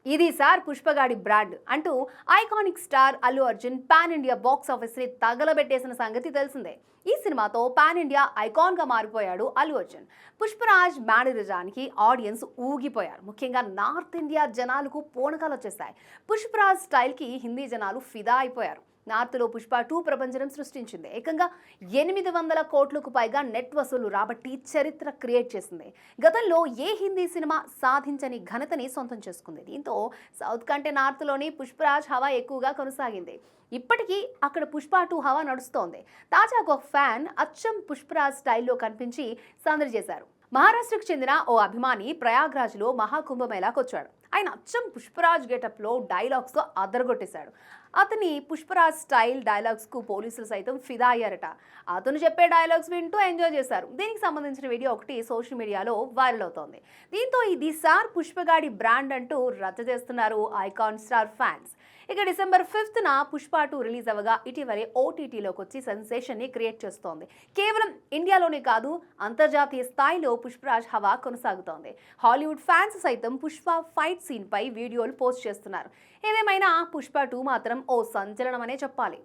ఇది sir పుష్పగాడి brand అంటూ iconic star Allu Arjun pan India box office ని తగలబెట్టేసిన సంగతి తెలిసిందే. ఈ సినిమాతో పాన్ ఇండియా ఐకాన్ గా మారిపోయాడు అల్లు అర్జున్. పుష్పరాజ్ మేనరిజానికి ఆడియన్స్ ఊగిపోయారు. ముఖ్యంగా నార్త్ ఇండియా జనాలకు పూనకాలు వచ్చేసాయి. పుష్పరాజ్ స్టైల్ కి హిందీ జనాలు ఫిదా అయిపోయారు. నార్త్లో పుష్ప 2 ప్రపంచం సృష్టించింది. ఏకంగా 800 కోట్లకు పైగా నెట్ వసూలు రాబట్టి చరిత్ర క్రియేట్ చేసింది. గతంలో ఏ హిందీ సినిమా సాధించని ఘనతని సొంతం చేసుకుంది. దీంతో సౌత్ కంటే నార్త్లోని పుష్పరాజ్ హవా ఎక్కువగా కొనసాగింది. ఇప్పటికీ అక్కడ పుష్ప 2 హవా నడుస్తోంది. తాజాగా ఒక ఫ్యాన్ అచ్చం పుష్పరాజ్ స్టైల్లో కనిపించి సందడి చేశారు. మహారాష్ట్రకు చెందిన ఓ అభిమాని ప్రయాగ్రాజ్లో మహాకుంభమేళాకు వచ్చాడు. ఆయన అచ్చం పుష్పరాజ్ గెటప్లో డైలాగ్స్తో అదరగొట్టేశాడు. అతని పుష్పరాజ్ స్టైల్ డైలాగ్స్కు పోలీసులు సైతం ఫిదా అయ్యారట. అతను చెప్పే డైలాగ్స్ వింటూ ఎంజాయ్ చేశారు. దీనికి సంబంధించిన వీడియో ఒకటి సోషల్ మీడియాలో వైరల్ అవుతోంది. దీంతో ఇది సార్ పుష్పగాడి బ్రాండ్ అంటూ రచ్చ చేస్తున్నారు ఐకాన్ స్టార్ ఫ్యాన్స్. ఇక డిసెంబర్ 5న పుష్ప 2 రిలీజ్ అవ్వగా ఇటీవలే ఓటీటీలోకి వచ్చి సెన్సేషన్ ని క్రియేట్ చేస్తోంది. కేవలం ఇండియాలోనే కాదు, అంతర్జాతీయ స్థాయిలో పుష్పరాజ్ హవా కొనసాగుతోంది. హాలీవుడ్ ఫ్యాన్స్ సైతం పుష్ప ఫైట్ సీన్ పై వీడియోలు పోస్ట్ చేస్తున్నారు. ఏదేమైనా పుష్ప 2 మాత్రం ఓ సంచలనమనే చెప్పాలి.